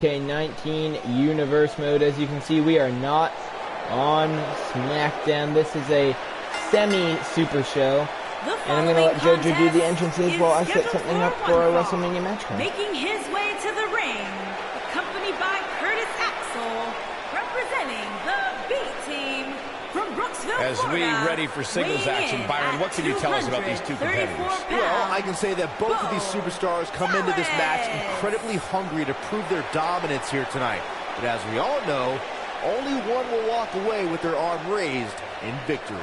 2K19 universe mode. As you can see, we are not on SmackDown. This is a semi-super show. And I'm going to let JoJo do the entrances while I set something up for our WrestleMania match card. Making his way to the ring, accompanied by Curtis Axel, representing the B team from Brooksville, As Florida. we ready for singles action, Byron, what can you tell us about these two competitors? Well, I can say that both of these superstars come into this match incredibly hungry to prove their dominance here tonight. But as we all know, only one will walk away with their arm raised in victory.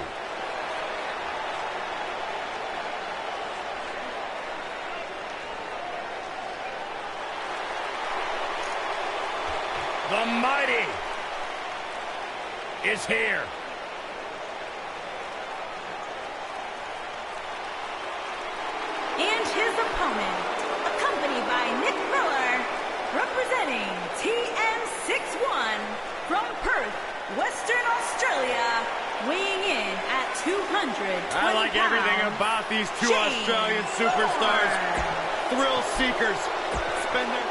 The Mighty is here. And his opponent, accompanied by Nick Miller, representing TM61 from Perth, Western Australia, weighing in at 220 I like pounds. everything about these two Australian superstars. Thrill seekers. Spend their...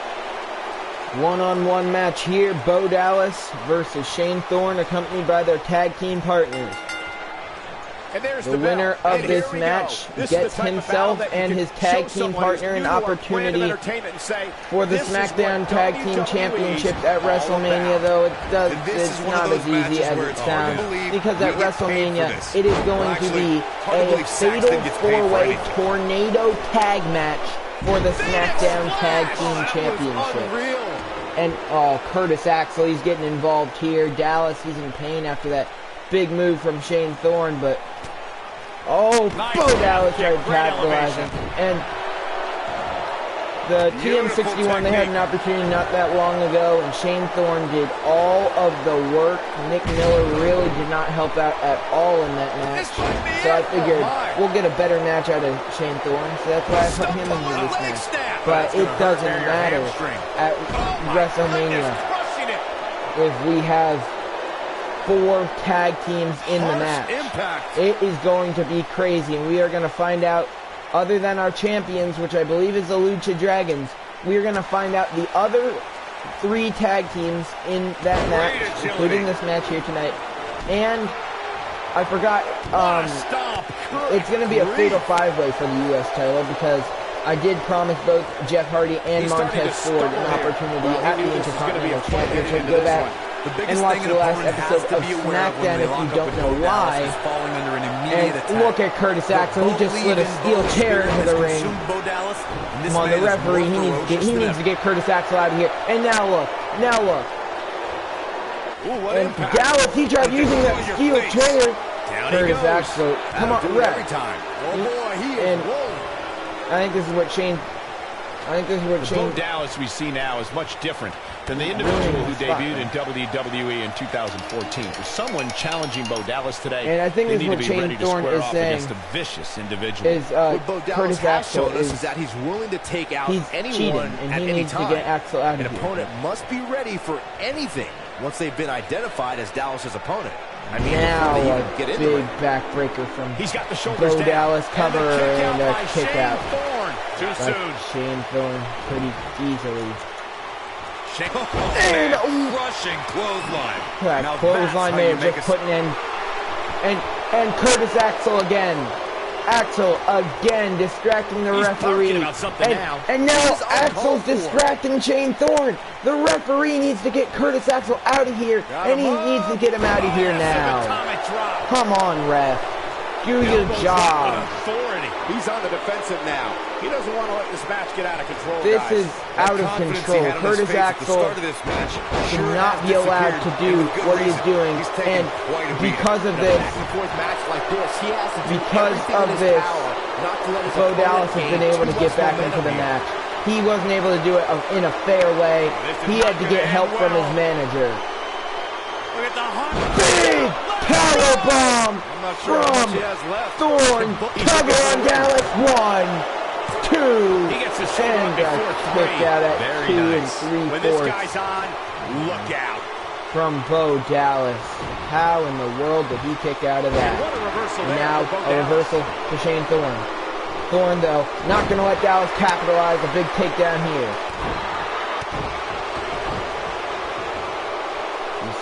One-on-one match here. Bo Dallas versus Shane Thorne, accompanied by their tag team partners. And there's The winner of this match gets himself and his tag team partner an opportunity for the SmackDown Tag Team Championships at WrestleMania, though it's not as easy as it sounds, because at WrestleMania it is going to be a fatal four-way tornado tag match for the SmackDown Tag Team Championship. And Curtis Axel, he's getting involved here. Dallas, he's in pain after that big move from Shane Thorne, but Bo Dallas tried capitalizing. And the TM61, they had an opportunity not that long ago, and Shane Thorne did all of the work. Nick Miller really did not help out at all in that match. So I figured we'll get a better match out of Shane Thorne, so that's why I put him into this match. But it doesn't matter at WrestleMania if we have 4 tag teams in the match. It is going to be crazy, and we are going to find out, other than our champions, which I believe is the Lucha Dragons, we are going to find out the other 3 tag teams in that match, including this match here tonight. And I forgot, it's going to be a fatal 5-way for the U.S. title, because I did promise both Jeff Hardy and Montez Ford an opportunity at the Intercontinental Championship. Go back and watch the last episode of SmackDown if you don't know why. And look at Curtis Axel. He just slid a steel chair into the ring. Come on, the referee, he needs to get Curtis Axel out of here. And now look. And Dallas, he tried using that steel chair. Curtis Axel, come on, ref. And I think this is what Shane... Bo Dallas we see now is much different than the individual who debuted in WWE in 2014. For someone challenging Bo Dallas today, and I think they this need is to what be ready Shane to Thorne square is off saying. against a vicious individual. Is Curtis Axel is that he's willing to take out anyone and at he any needs time. to get Axel out of An here. opponent must be ready for anything once they've been identified as Dallas's opponent. I mean, now before they a even get into big it. backbreaker from He's got the shoulders Bo down. Dallas, cover and a kick out. Too By soon. Shane Thorne pretty easily. And rushing clothesline. That clothesline may have just put an end. And Curtis Axel again. Axel again distracting the referee. And now Axel's distracting Shane Thorne. The referee needs to get Curtis Axel out of here. And he needs to get him out of here now. Come on, ref. Do your job. He's on the defensive now. He doesn't want to let this match get out of control. This is out of control. Curtis Axel should not be allowed to do what he's doing. And because of this, Bo Dallas has been able to get back into the match. He wasn't able to do it in a fair way. He had to get help from his manager. Big powerbomb from Thorne. Cover on Dallas. 1, 2, and a kick out at 2 3/4. Look out. From Bo Dallas. How in the world did he kick out of that? And now a reversal to Shane Thorne. Thorne, though, not going to let Dallas capitalize. A big takedown here.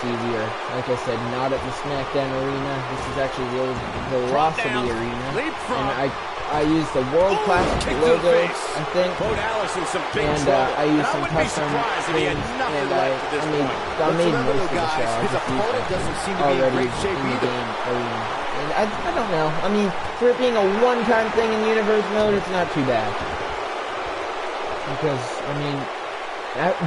see, we are, like I said, not at the SmackDown Arena. This is actually the old Velocity Arena. And I used the World Classic logo, I think. And I used some custom things, and I made most of the show. I just used it already in the game arena. And I don't know. I mean, for it being a one-time thing in Universe mode, it's not too bad. Because, I mean,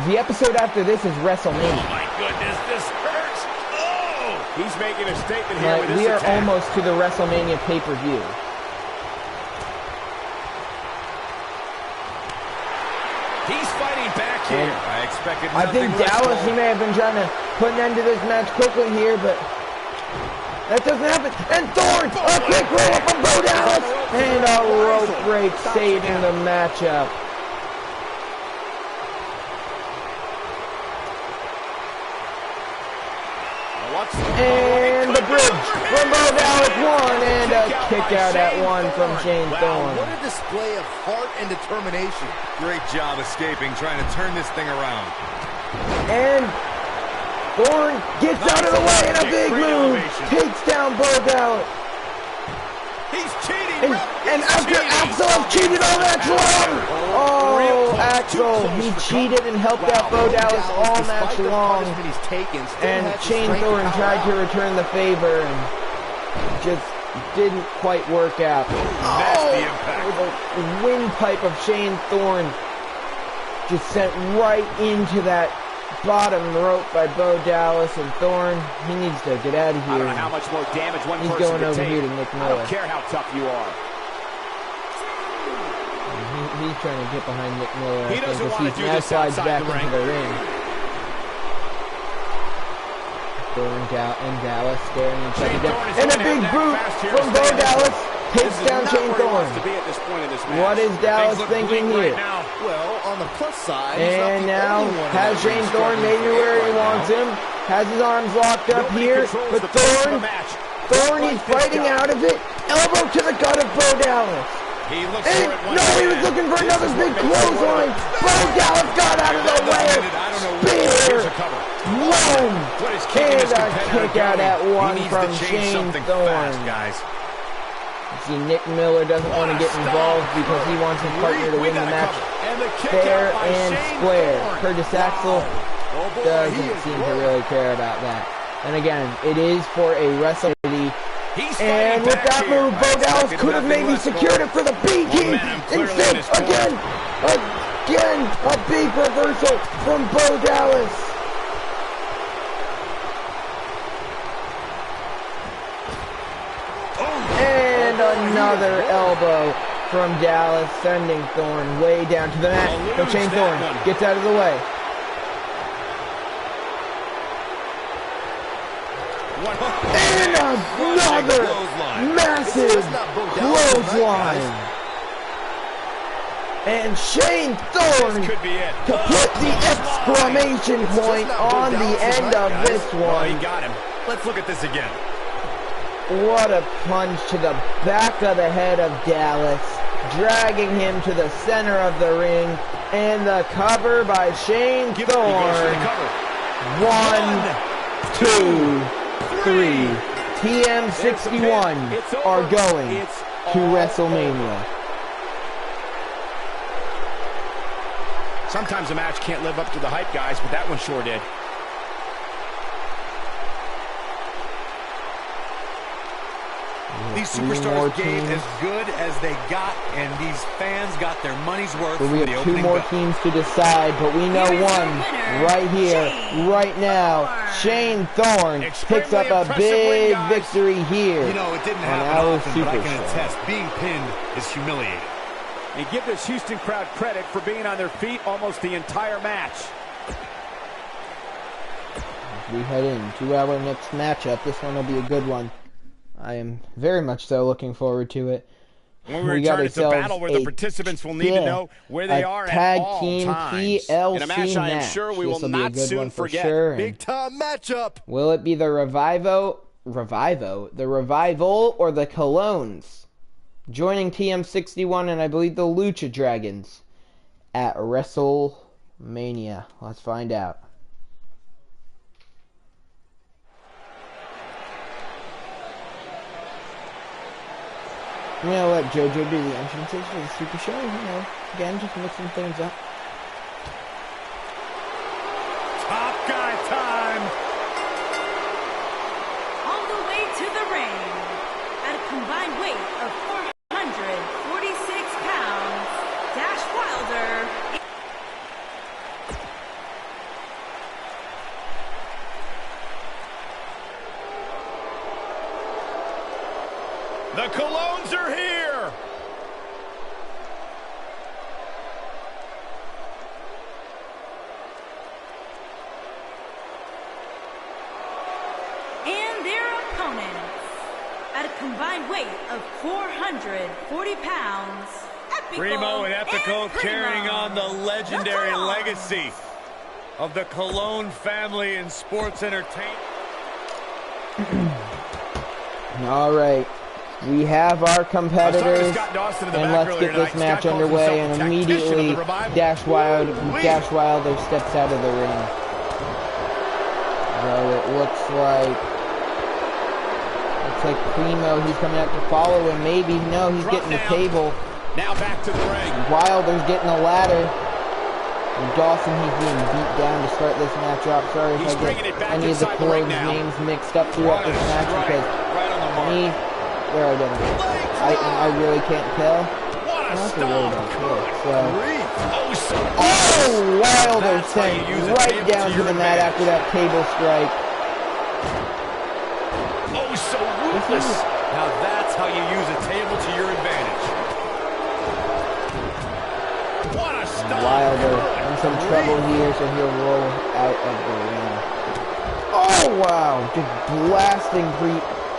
the episode after this is WrestleMania. Oh my goodness, this hurts! Oh! He's making a statement here with this we are attack. almost to the WrestleMania pay-per-view. He's fighting back here. I think Dallas, he may have been trying to put an end to this match quickly here, but that doesn't happen. And Thorne, a quick roll up from Bo Dallas, and a rope break saving the matchup. And the bridge from Bo Dallas, one, and a kick out at one from Shane Thorne. What a display of heart and determination. Great job escaping, trying to turn this thing around. And Thorne gets out of the way in a big move, takes down Bo Dallas. He's cheating. And after Axel has cheated all match long. Oh, Axel, he cheated and helped out Bo Dallas all match long. And Shane Thorne tried to return the favor and just didn't quite work out. Oh, the windpipe of Shane Thorne just sent right into that bottom rope by Bo Dallas, and Thorne, he needs to get out of here. I don't know how much more damage one He's person going over take. here to Nick Miller. I don't care how tough you are. He's trying to get behind Nick Miller. He doesn't want to do now this slides outside back the ring. into the ring. Thorne and Dallas staring each other down. And a big boot from Bo Dallas takes down Shane Thorne. What is Dallas thinking here? Well, on the plus side, and now has Shane Thorne maybe where he wants him. Has his arms locked up here. But Thorne, he's fighting out of it. Elbow to the gut of Bo Dallas. He looks And no, he was looking for another big clothesline. Bo Dallas got out of the way. Spear. One. And a kick out at one from Shane Thorne. See, Nick Miller doesn't want to get involved because he wants his partner to win the match fair and square. Curtis Axel doesn't seem to really care about that. And again, it is for a WrestleMania. And with that move, Bo Dallas could have maybe secured it for the BT. Instead, again, a big reversal from Bo Dallas. And another elbow from Dallas, sending Thorne way down to the mat. But Shane Thorne gets out of the way. And another massive clothesline. And Shane Thorne to put the exclamation point on the end of this one. He got him. Let's look at this again. What a punch to the back of the head of Dallas, dragging him to the center of the ring, and the cover by Shane Thorne. 1, 2, 3. TM61 are going to WrestleMania. Sometimes a match can't live up to the hype, guys, but that one sure did. These superstars gave as good as they got, and these fans got their money's worth. So we have two more teams to decide, but we know one right here, right now. Shane Thorne picks up a big victory here. You know, it didn't happen often, but I can attest, being pinned is humiliating. And give this Houston crowd credit for being on their feet almost the entire match. As we head into our next matchup, this one will be a good one. I am very much so looking forward to it. When we return, it's a battle where the participants will need to know where they are at all times. In a match I am sure we will not soon forget. Big time matchup. Will it be the Revival, or the Colognes? Joining TM61 and I believe the Lucha Dragons at WrestleMania. Let's find out. I'm gonna let JoJo do the entrances for the Super Show. You know, again, just mixing things up. Top guy time. On the way to the ring, at a combined weight of 446 pounds, Dash Wilder. The Colognes are here. And their opponents, at a combined weight of 440 pounds, Epico Primo and Epico carrying on the legendary legacy of the Colognes family in sports entertainment. All right. We have our competitors, and let's get this match underway, and immediately Dash Wilder steps out of the ring. So it looks like Primo, he's coming out to follow him, maybe. No, he's getting the table. Now back to the ring. Wilder's getting the ladder. And Dawson, he's being beat down to start this match off. Sorry if I get any of the Colognes names mixed up throughout this match, because me... There I didn't. I really can't tell. I also really don't care. So. Oh, Wilder sent right down to the mat after that table strike. Oh, so ruthless. Now that's how you use a table to your advantage. What a stop. Wilder in some trouble here, so he'll roll out of the ring. Oh, wow. Just blasting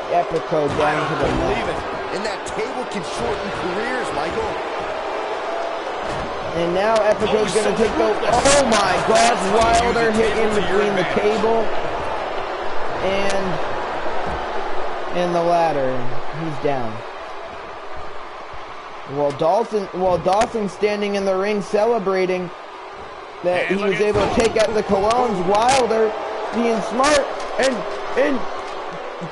Epico down to the mat. And that table can shorten careers, Michael. And now Epico's going to take the... Oh my gosh, Wilder hit in between the table and the ladder. He's down. While Dawson's standing in the ring celebrating that he was able to take out the Colognes, Wilder being smart and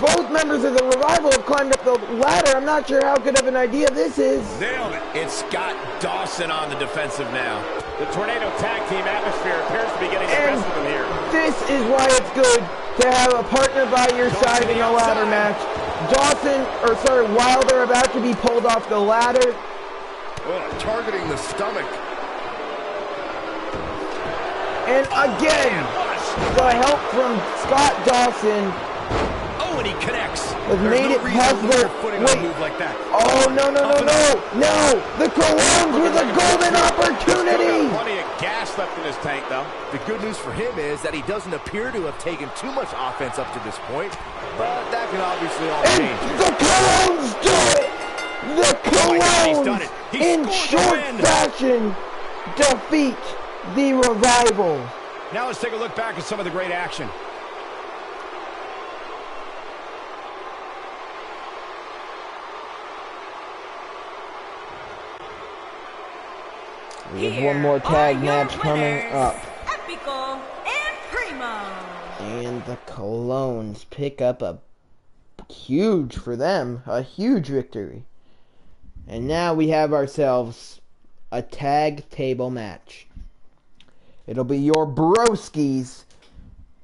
both members of the Revival have climbed up the ladder. I'm not sure how good of an idea this is. Nailed it. It's Scott Dawson on the defensive now. The Tornado Tag Team atmosphere appears to be getting the best of them here. This is why it's good to have a partner by your side in a ladder match. Wilder about to be pulled off the ladder. Targeting the stomach. And again, the help from Scott Dawson. Oh, and he connects. Has made it possible. Wait. Like that. Oh, no. The Colognes with a golden opportunity. Plenty of gas left in his tank, though. The good news for him is that he doesn't appear to have taken too much offense up to this point, but that can obviously all change. The Colognes do it. The Colognes, in short fashion, defeat the Revival. Now let's take a look back at some of the great action. We have one more tag match coming up. Epico and Primo. And the Colognes pick up a huge victory. And now we have ourselves a tag table match. It'll be your broskies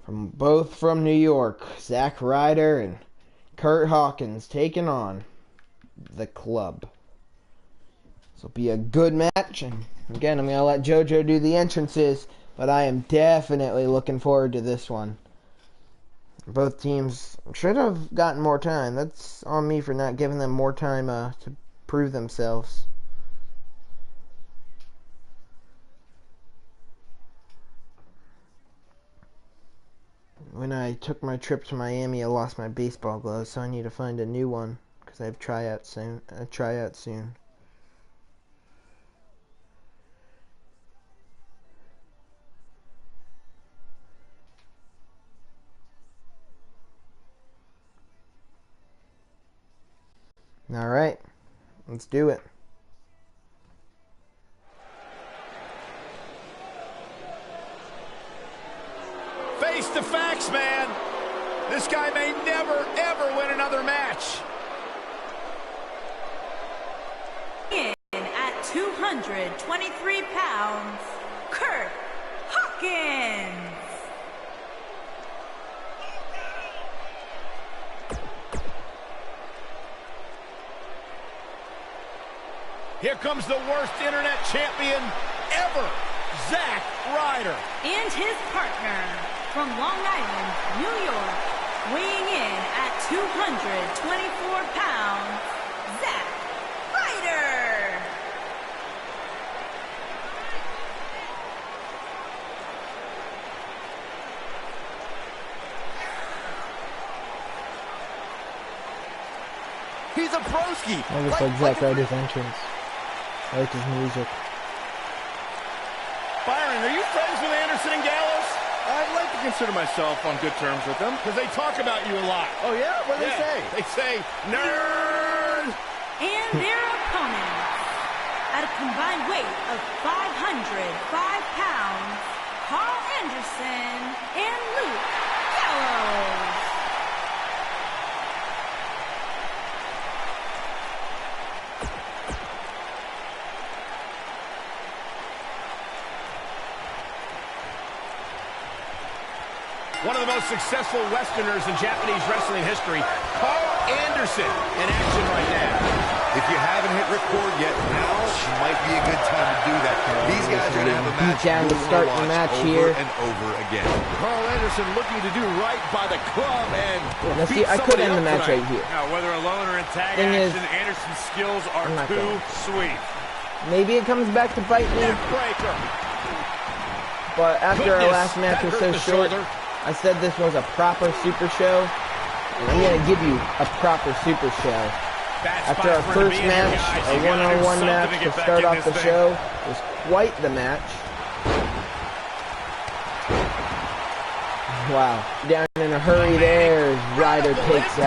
both from New York, Zack Ryder and Kurt Hawkins, taking on the Club. This will be a good match, and again, I'm going to let JoJo do the entrances, but I am definitely looking forward to this one. Both teams should have gotten more time. That's on me for not giving them more time to prove themselves. When I took my trip to Miami, I lost my baseball gloves, so I need to find a new one because I have tryout soon. All right, let's do it. Face the facts, man. This guy may never, ever win another match. 223 pounds, Kurt Hawkins. Here comes the worst internet champion ever, Zack Ryder. And his partner from Long Island, New York, weighing in at 224 pounds, Zack Ryder. He's a broski. I just like Zack Ryder's entrance. I like his music. Byron, are you friends with Anderson and Gallows? I'd like to consider myself on good terms with them. Because they talk about you a lot. Oh, yeah? What do they say? They say, nerd! And their opponents, at a combined weight of 505 pounds, Carl Anderson and Luke Gallows. One of the most successful Westerners in Japanese wrestling history, Carl Anderson, in action right now. If you haven't hit record yet, now might be a good time to do that. These guys are going to have a match down to start the match over here. and over again. Carl Anderson looking to do right by the club and Now see, I could end the match right here. Now, whether alone or in tag Thing is, action, Anderson's skills are I'm not too going. sweet. Maybe it comes back to bite me, neckbreaker. but after our Goodness, last match that was hurt so the short, shoulder. I said this was a proper super show. I'm going to give you a proper super show. Bad After spot our for him to first be in here, match, guys. a You gotta do one-on-one something match to to get back start in off this the thing. show, was quite the match. Wow, down in a hurry there, as Ryder takes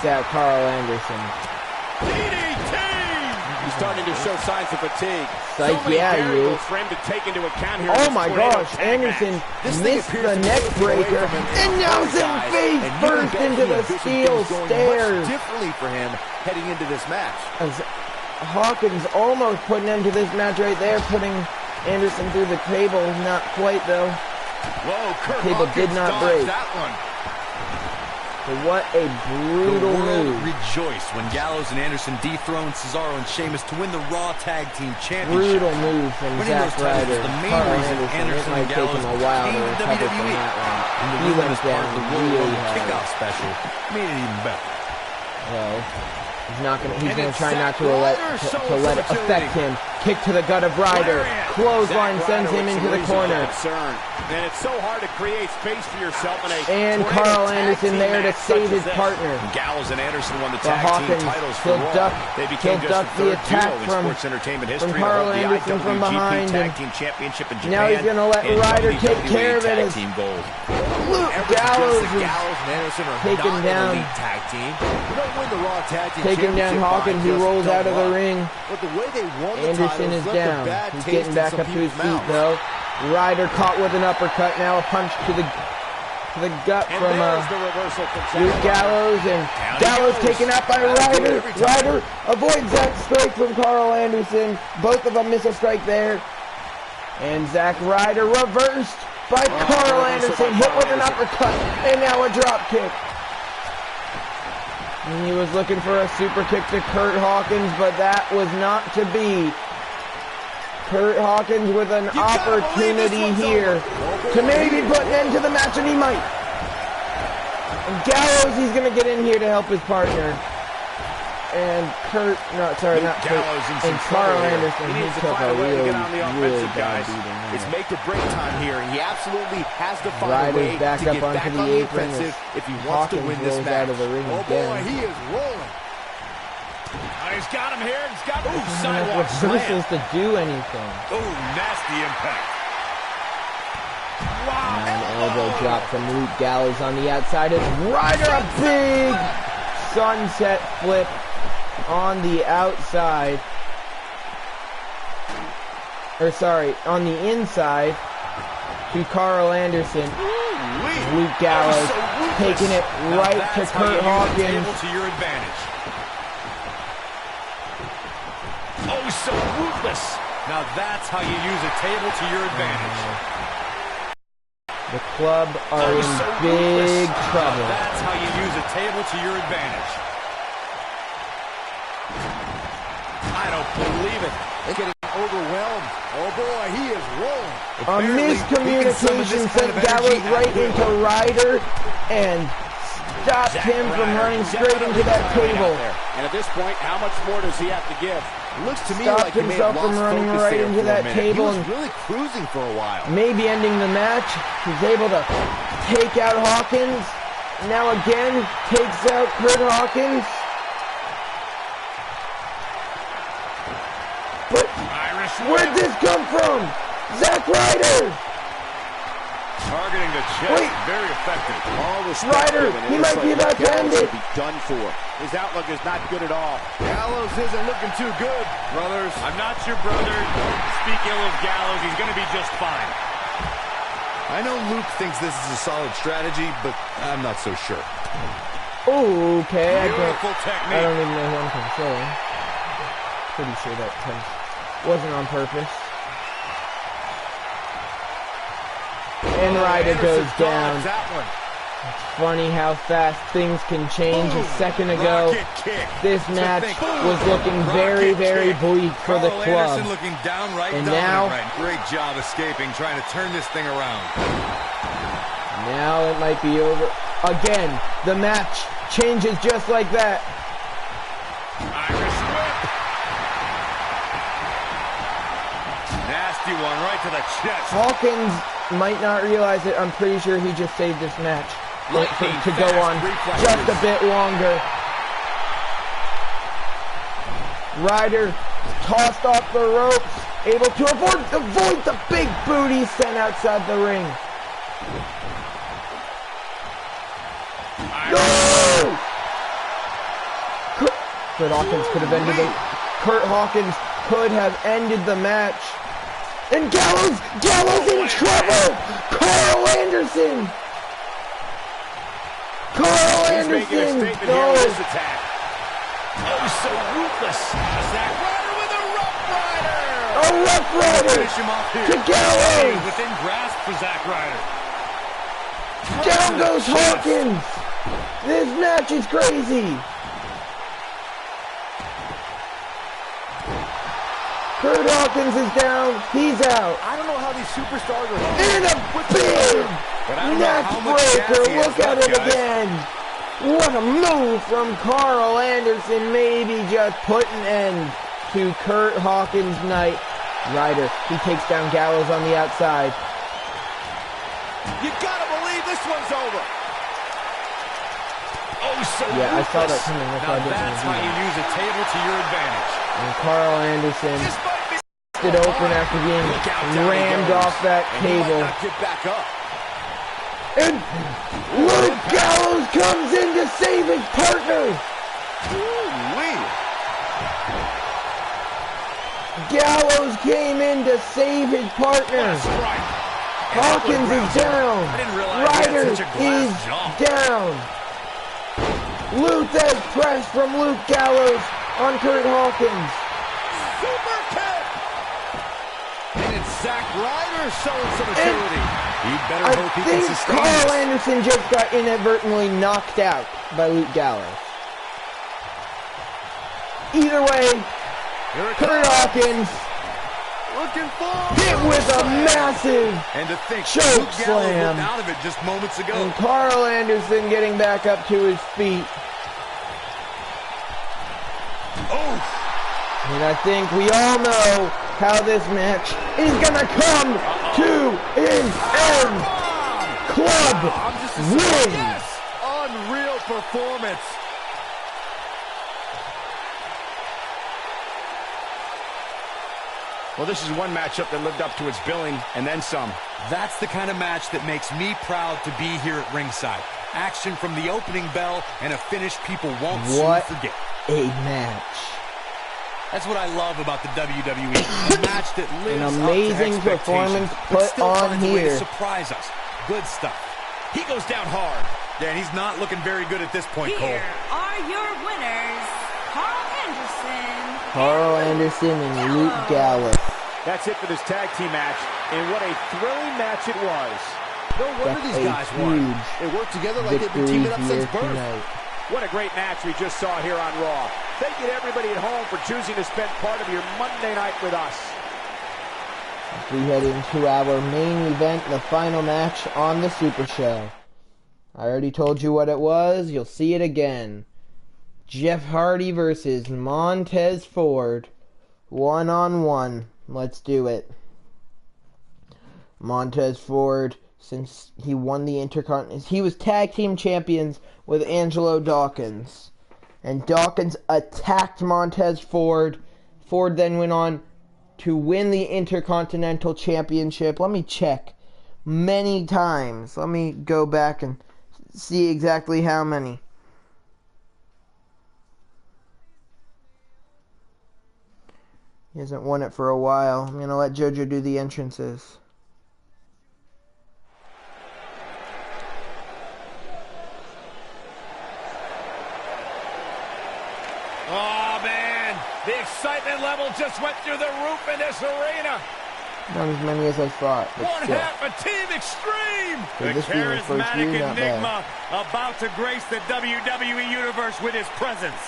out Carl Anderson. DDT! He's starting to show signs of fatigue. Like, so many yeah, he variables is. for him to take into account here. in Oh this my tornado gosh, tag Anderson match. missed the neck breaker and Nelson face first into the steel stairs. Differently for him heading into this match. As Hawkins almost put an end to this match right there, putting Anderson through the table. Not quite though. Whoa, Kurt Table did Hawkins not dodged break. that one. But what a brutal The world move. rejoiced when Gallows and Anderson dethroned Cesaro and Sheamus to win the Raw Tag Team Championship. Brutal move from Winning Zack those titles Ryder. was the main Carl reason Anderson. It Anderson might and take him Gallows a while to came to recover from WWE. that one. And the He win went as part down of the Royal really Rumble hard. kickoff special made it even better. Well, he's gonna it's try not Zack to let Ryder it showing affect him. Kick to the gut of Ryder. Clothesline sends him into the corner. And it's so hard to create space for yourself in a And tornado Carl tag Anderson team there to match save such his as this. partner. Gallows and Anderson won the But tag Hawkins, team titles for he'll Raw. duck- They became he'll just duck the the third attack duo in from- sports entertainment history Carl to hold the Anderson from behind IWGP Tag him. Team Championship in Japan. Now he's gonna let and Ryder take WWE care of it Tag as Team gold. Luke Gallows is Gallows and Anderson are taken not down. an elite tag team. They don't win the Raw Tag Team taking down Championship by Hawkins, who just rolls out of the dumb luck. ring. But the way they won the Anderson titles is left a down. bad He's taste getting in back some up to his people's feet mouths. though. Ryder caught with an uppercut. Now a punch to the gut And from there's the reversal from Zack Luke Ryder. Gallows, and Down he Gallows goes. taken out by Ryder. Ryder avoids that strike from Carl Anderson. Both of them miss a strike there. And Zack Ryder reversed by Carl Anderson, hit with an uppercut, and now a drop kick. And he was looking for a super kick to Kurt Hawkins, but that was not to be. Kurt Hawkins with an opportunity here to maybe put an end to the match, and he might. And Gallows, he's going to get in here to help his partner. And Kurt, no, sorry, not Kurt, Gallows in some and Carl trouble here. Anderson, He he needs to took find a a way to really, get on the really offensive, bad guys. beating It's there. make or break time here, and he absolutely has to find Ryder's a way back to up get onto back the on the apron as offensive if he wants to Hawkins win this rolls match. out of the ring Oh again. boy, he is rolling. He's got him here. He's got him. Ooh, Doesn't sidewalk have slam. reversals to do anything. Ooh, nasty impact. And an elbow drop from Luke Gallows on the outside as Ryder, a big sunset flip on the outside. Or sorry, on the inside to Carl Anderson. Luke Gallows taking it right to Kurt Hawkins. To your advantage. Oh, so ruthless. Now that's how you use a table to your advantage. The club are in so big ruthless. trouble. Now that's how you use a table to your advantage. I don't believe it. They're getting overwhelmed. Oh boy, he is rolling. A miscommunication sent Gallows right into Ryder and stopped him from running straight into that table. And at this point, how much more does he have to give? Looks to me Stopped like he may have himself lost from running focus right there into for a that minute. table He was and really cruising for a while. maybe ending the match. He's able to take out Hawkins. Now again, takes out Kurt Hawkins. But where'd this come from? Zack Ryder! Targeting the chest, Wait. very effective. All respect Ryder, to him, and he it looks might be like about to end Gallows it. will be done for. His outlook is not good at all. Gallows isn't looking too good. Brothers, I'm not your brother. Speak ill of Gallows. He's going to be just fine. I know Luke thinks this is a solid strategy, but I'm not so sure. Okay, Beautiful I technique. don't even know who I'm controlling. Pretty sure that wasn't on purpose. And Ryder goes down. That one. Funny how fast things can change. A second ago, Rocket kick. this match was looking very, very bleak for the Carl club. Anderson looking downright And dominant now- right. Great job escaping, trying to turn this thing around. Now it might be over. Again, the match changes just like that. Irish whip. Nasty one right to the chest. Hawkins might not realize it. I'm pretty sure he just saved this match to go on just a bit longer. Ryder tossed off the ropes, able to avoid the big boot he sent outside the ring. No! Kurt Hawkins could have ended it. Kurt Hawkins could have ended the match. And Gallows in trouble! Carl Anderson! He's making a statement here with this attack. Oh, so ruthless. Zack Ryder with a Rough Rider. A Rough Rider Finish him off here. to Gallows! Within grasp for Zack Ryder. Down goes Hawkins! This match is crazy! Kurt Hawkins is down, he's out. I don't know how these superstars are And a big neck breaker, look at it again. What a move from Carl Anderson, maybe just put an end to Kurt Hawkins' night. Ryder, he takes down Gallows on the outside. You gotta believe this one's over. Oh, so Yeah, I saw that ruthless. coming, that's why I Now didn't that's do how you that. use a table to your advantage. And Carl Anderson This might be stood open after being Look out, down he rammed goes. off that And he might table. not get back up. And Luke Gallows comes in to save his partner. Ooh-wee. Gallows came in to save his partner. Hawkins is down. I didn't realize he had Ryder such a is glass jaw. down. Luthez press from Luke Gallows on Kurt Hawkins. Super kick. And it's Zack Ryder showing some agility. He better I hope he think can sustain Carl this. Anderson just got inadvertently knocked out by Luke Gallows. Either way, Kurt Hawkins Looking forward. hit with a massive And to think, choke Luke Gallows slam. looked out of it just moments ago. And Carl Anderson getting back up to his feet. And I think we all know how this match is gonna come to an end. Club wins. Unreal performance. Well, this is one matchup that lived up to its billing and then some. That's the kind of match that makes me proud to be here at ringside. Action from the opening bell and a finish people won't What soon forget. a match. That's what I love about the WWE. A match that lives An amazing up to performance expectations, put but still on finds a way to here. surprise us. Good stuff. He goes down hard. Yeah, and he's not looking very good at this point, Cole. Here are your winners, Carl Anderson. Carl Anderson and Luke Gallows. That's it for this tag team match, and what a thrilling match it was. No wonder That's these guys won. They work together like they've been teaming up since birth. Tonight. What a great match we just saw here on Raw. Thank you to everybody at home for choosing to spend part of your Monday night with us. We head into our main event, the final match on the Super Show. I already told you what it was. You'll see it again. Jeff Hardy versus Montez Ford. 1-on-1. Let's do it. Montez Ford, since he won the Intercontinental, he was tag team champions with Angelo Dawkins. And Dawkins attacked Montez Ford. Ford then went on to win the Intercontinental Championship. Let me check. Many times. Let me go back and see exactly how many. He hasn't won it for a while. I'm going to let JoJo do the entrances. Oh, man. The excitement level just went through the roof in this arena. Not as many as I thought, but One still. half of Team Extreme. For The this being his first charismatic year, not enigma bad. about to grace the WWE Universe with his presence.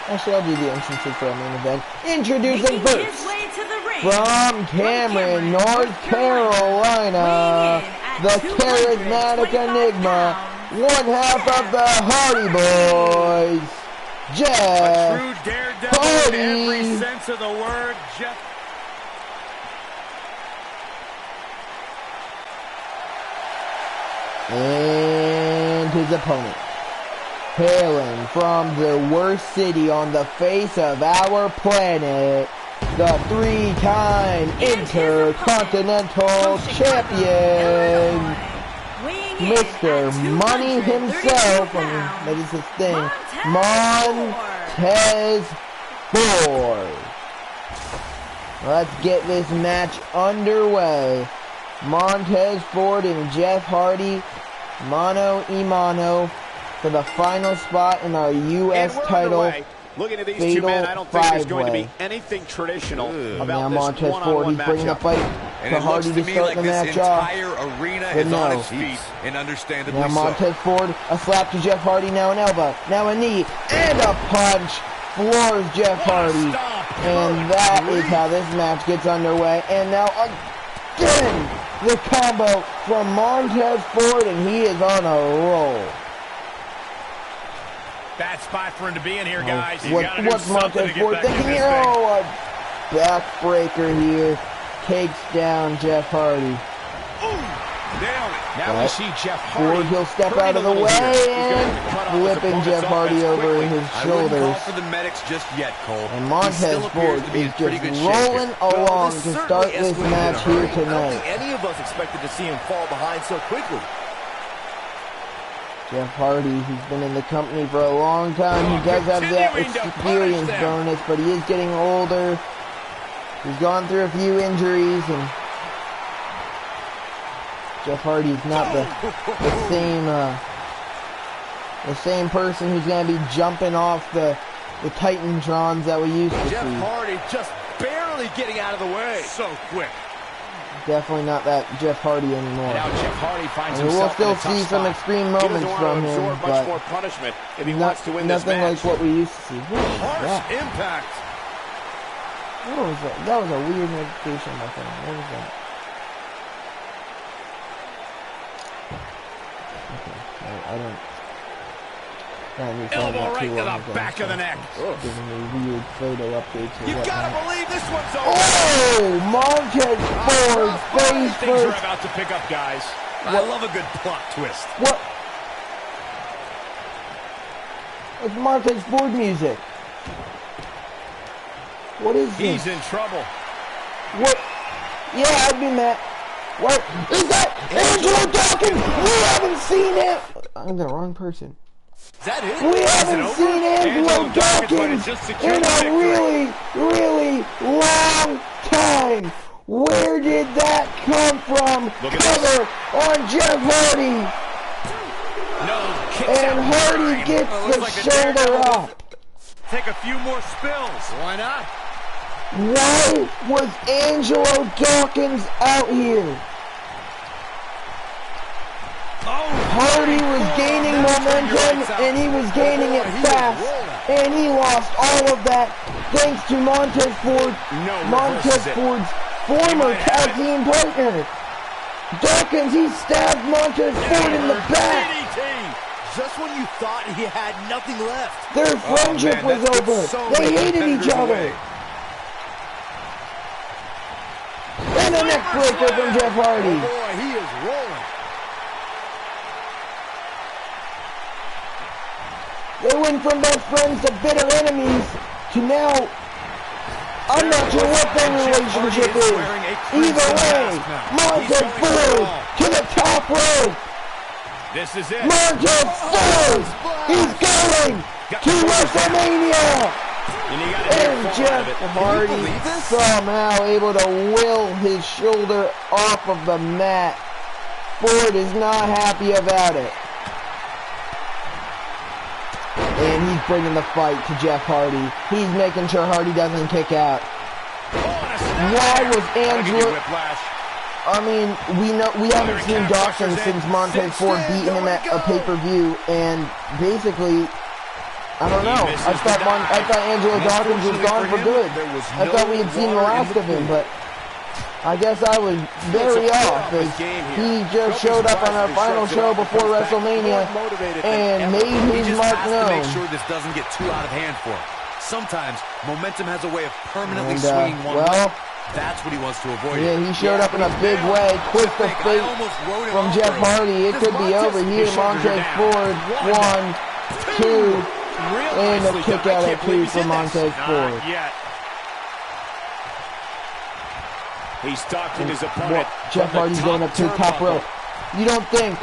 Actually, I'll do the entrances for our main event. Introducing Making his first, way to the ring from Cameron, North Carolina, the charismatic enigma, one half of the Hardy Boys, A Jeff true daredevil in every Hardy. sense of the word. Jeff. And his opponent, hailing from the worst city on the face of our planet, the three-time Intercontinental Champion, Mr. Money himself, that is his thing, Montez Ford. Let's get this match underway. Montez Ford and Jeff Hardy, mano a mano, for the final spot in our U.S. title. Looking at these Fatal two men, I don't think there's going to be five-way. anything traditional And about now this Montez Ford, one-on-one he's bringing the matchup. fight And to it looks Hardy to to me start like the this match off. entire arena But is on no. its feet, and understandably Now so. Montez Ford, a slap to Jeff Hardy, now an elbow, now a knee, and a punch, floors Jeff Hardy. And that is how this match gets underway. And now again, the combo from Montez Ford, and he is on a roll. Bad spot for him to be in here, guys. You gotta do What's something Montez to get Ford back in thinking this here? thing. Oh, a backbreaker here. Takes down Jeff Hardy. Nailed it. Now we But see Jeff Hardy. Ford, he'll step hurting out of a the little way here. He's gonna have to cut and off his whipping opponent's Jeff Hardy offense over quickly. his I wouldn't shoulders. call for the medics just yet, Cole. And He Montez still appears Ford to be is in pretty just good shape. rolling along this to certainly start this escalated in a match hurry. here I don't tonight. think any of us expected to see him fall behind so quickly. Jeff Hardy, he's been in the company for a long time. He does have that continuing to experience punish them. bonus, but he is getting older. He's gone through a few injuries, and Jeff Hardy's not the same person who's going to be jumping off the Titantrons that we used to Jeff see. Hardy just barely getting out of the way. So quick. Definitely not that Jeff Hardy anymore. Now Jeff Hardy finds I mean, we'll himself in still a tough see some spot. extreme He moments doesn't want from to him, absorb much but more punishment if he wants to win this nothing match. like what we used to see. What was Harsh that? impact. What was that? That was a weird notification, my friend. What was that? Okay, I don't. Elbow right to the back of the neck. Giving me weird photo updates or You gotta whatnot. believe this one's over. Oh! Montez Ford face Things are first. about to pick up, guys. I love a good plot twist. What? It's Montez Ford music. What is this? He's in trouble. What? Yeah, I'd be mad. What? Is that Angelo Dawkins? We haven't seen him. I'm the wrong person. Is that it? We haven't seen Angelo Dawkins in a really, really long time. Where did that come from? Look at Cover shoulder up. Take a few more spills. Why not? Why was Angelo Dawkins out here? Hardy was gaining momentum, and he was gaining it fast, and he lost all of that thanks to Montez Ford, Montez Ford's former tag team partner. Dawkins, he stabbed Montez Ford in the back. Just when you thought he had nothing left. Their friendship was over. They hated each other. And a neck breaker from Jeff Hardy. Oh boy, he is rolling. They went from best friends to bitter enemies to now, I'm not sure what their relationship is. Either way, Montez Ford to the top rope. This is it. Montez Ford is going to WrestleMania. And Jeff Hardy somehow able to will his shoulder off of the mat. Ford is not happy about it. And he's bringing the fight to Jeff Hardy. He's making sure Hardy doesn't kick out. Why was Angelo... I mean, we haven't seen Dawkins since Montez Ford beat him at a pay-per-view, and basically, I don't know. I thought Angelo Dawkins was gone for good. I thought we had seen the last of him, but I guess I was very off, as he just showed up on our final show before WrestleMania and made his mark known. Make sure this doesn't get too out of hand for him. Sometimes momentum has a way of permanently swinging one way. That's what he wants to avoid. Yeah, he showed up in a big way. Twist of fate from Jeff Hardy. It could be over here. Montez Ford, 1, 2, and a kick out at 2 for Montez Ford. He's stalking his opponent. Jeff Hardy's going up to the top rope. You don't think?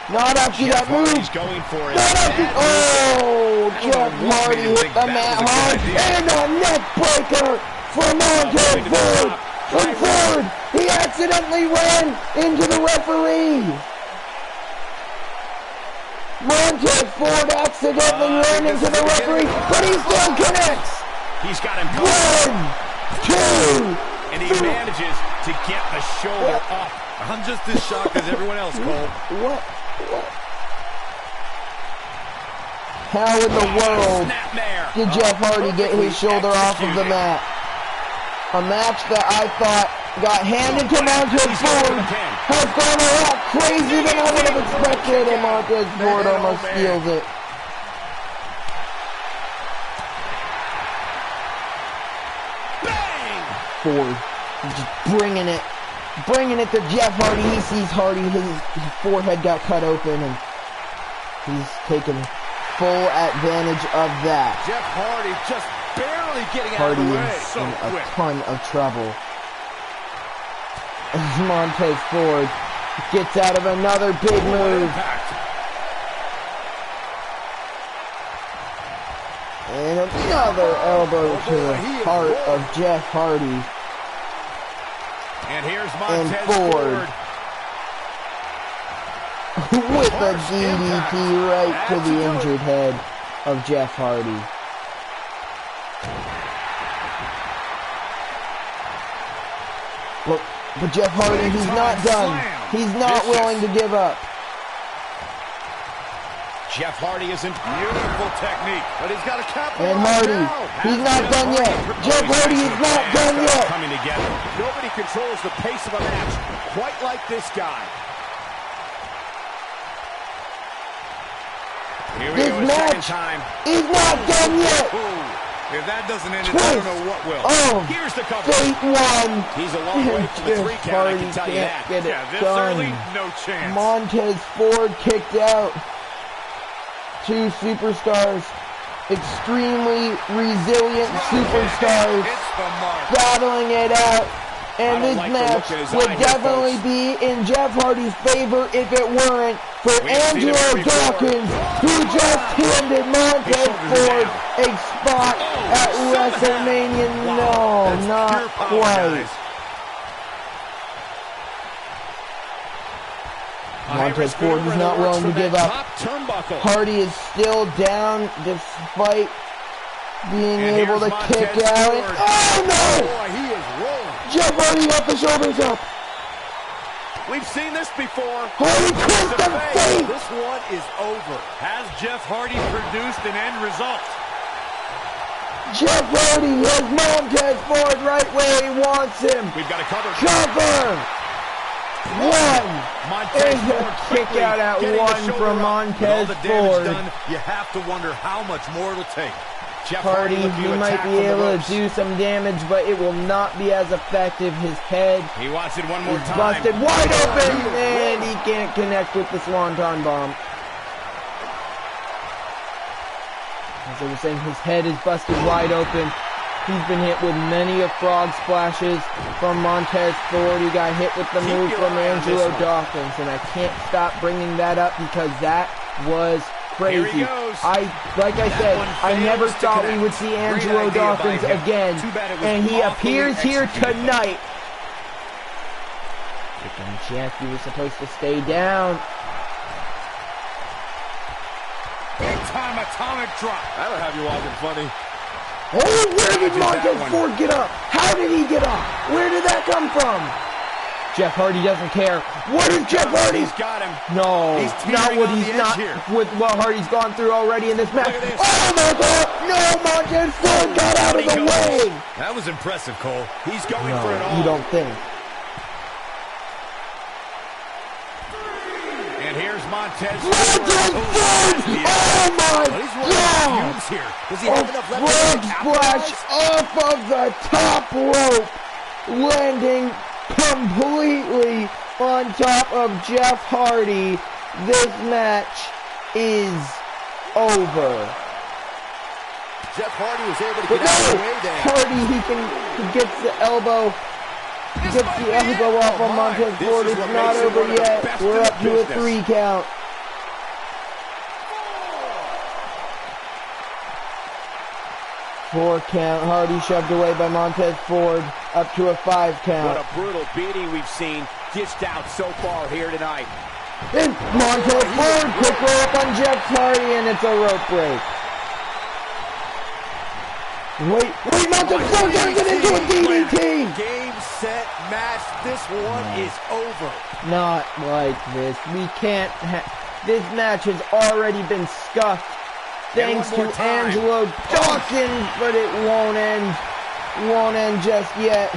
Not after that move. Going for it. Not after. Oh, Jeff Hardy hit the mat hard and a neck breaker for Montez Ford. From Ford, he accidentally ran into the referee. Montez Ford accidentally ran into the referee, but he still connects. He's got him. 1, 2. And he manages to get the shoulder up. I'm just as shocked as everyone else, Cole. What? How in the world did Jeff Hardy get his shoulder off of the mat? A match that I thought got handed to Montez Ford has gone a lot crazier than I would have expected, and Montez Ford almost steals it. Ford, just bringing it to Jeff Hardy. He sees Hardy, his forehead got cut open, and he's taking full advantage of that. Jeff Hardy just barely getting out of Hardy the way. is in a ton of trouble. As Montez Ford gets out of another big move. And another elbow to the heart of Jeff Hardy. And here's Montez Ford. With a DDT right to the injured head of Jeff Hardy. But Jeff Hardy, he's not done. He's not willing to give up. Jeff Hardy isn't Beautiful technique, but he's got a And Hardy, he's not done yet. Jeff Hardy is not done yet. coming together. Nobody controls the pace of a match quite like this guy. Here we This go, match second time. is not done yet. If that doesn't end it, I don't know what will. Oh, Here's the cover. Fate 1. He's a long way from the 3 count, I can tell you that. Get it This done. early, no chance. Montez Ford kicked out. 2 superstars, extremely resilient superstars, It's the mark. battling it out. And this like the match look in his would eye here, definitely folks. be in Jeff Hardy's favor if it weren't for We've seen it Angelo before. Dawkins, who just handed Montez Ford a spot at WrestleMania. No, not Pure power, quite. guys. Montez Ford is not willing to give up. Hardy is still down despite being able to kick out. Oh no! Boy, he is rolling. Jeff Hardy got the shoulders up. We've seen this before. Hardy twists the face. This one is over. Has Jeff Hardy produced an end result? Jeff Hardy has Montez Ford right where he wants him. We've got a cover. Cover. One. Montez Is a Ford kick out at one from Montez Ford. Done, you have to wonder how much more it'll take. Jeff Hardy, looking he to might attack be from the able ropes. to do some damage, but it will not be as effective. His head He wants it one more is time. busted wide open, and he can't connect with the Swanton Bomb. As I was saying, his head is busted wide open. He's been hit with many of frog splashes from Montez Ford. He got hit with the move from Angelo Dawkins, and I can't stop bringing that up because that was crazy. Here he goes. Like I said, I never thought we would see Angelo Dawkins again, and he appears here tonight. Freaking Jeff, he was supposed to stay down. Big time atomic drop. That'll have you walking funny. Oh, where did Montez Ford get up? How did he get up? Where did that come from? Jeff Hardy doesn't care. What is Jeff Hardy? He's got him. No, He's not what teetering on he's the not edge here. with what Hardy's gone through already in this match. Look at this. Oh my God! No, Montez Ford got out of the way. That was impressive, Cole. He's going for it No, all. you don't think? And here's Montez Montez Ford! Oh my He's running out of God! fumes here. Does he A have enough left frog to splash off of the top rope, landing completely on top of Jeff Hardy. This match is over. Jeff Hardy was able to But get out of the no, way there. Hardy, he gets the elbow. Gets the elbow off on Montez This Ford. is It's what not makes it over one of the yet. best We're in up the to a business. 3 count. Four count. Hardy shoved away by Montez Ford. Up to a 5 count. What a brutal beating we've seen dished out so far here tonight. And Montez Ford, quick roll up on Jeff Hardy, and it's a rope break. Wait, Montez Ford turns it into a DDT! Game, set, match. This one is over. Not like this. We can't this match has already been scuffed thanks one to more time. Angelo Dawkins, but it won't end. Won't end just yet.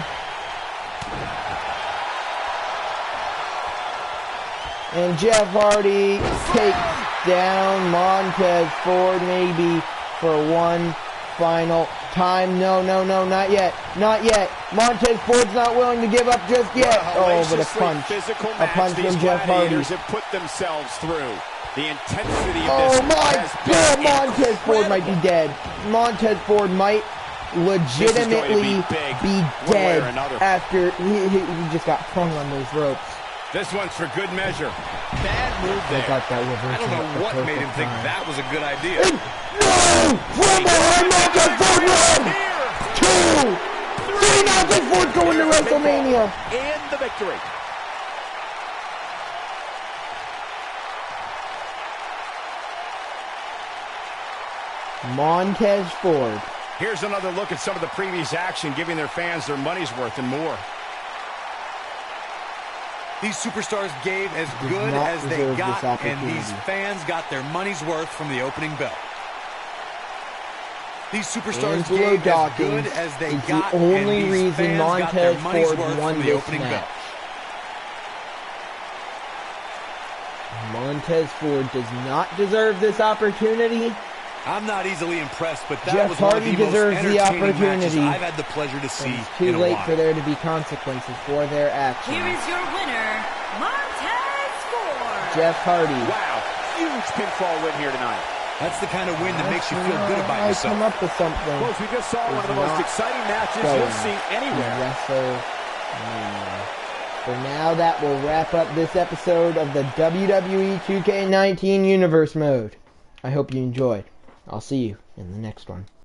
And Jeff Hardy takes down Montez Ford maybe for one final time. No, not yet. Not yet. Montez Ford's not willing to give up just yet. Oh, but a punch. A punch from Jeff Hardy. Have put themselves through. The intensity of Oh this my has God, been Montez Ford might be incredible. dead. Montez Ford might legitimately be one way or dead another. after he just got hung on those ropes. This one's for good measure. Bad move I there. got that reversal. I don't know at the what made him perfect think time. that was a good idea. No! From behind Montez Ford, one! 2! 3 Montez Ford going to WrestleMania! And the victory. Montez Ford. Here's another look at some of the previous action, giving their fans their money's worth and more. These superstars gave as good not as they deserve got, this and these opportunity. fans got their money's worth from the opening bell. These superstars Angelo gave as Dawkins good as they is got, the only and these reason fans got their Montez money's Ford worth won from the this opening match. bell. Montez Ford does not deserve this opportunity. I'm not easily impressed, but that Jeff was one Hardy of the most deserves the entertaining matches opportunity. I've had the pleasure to see It's too in a late while. for there to be consequences for their actions. Here is your winner, Montez Ford. Jeff Hardy. Wow, huge pinfall win here tonight. That's the kind of win that makes you feel good about I yourself. come up with something. Folks, we just saw one of the most exciting matches going you'll see anywhere. WrestleMania. For now, that will wrap up this episode of the WWE 2K19 Universe Mode. I hope you enjoyed. I'll see you in the next one.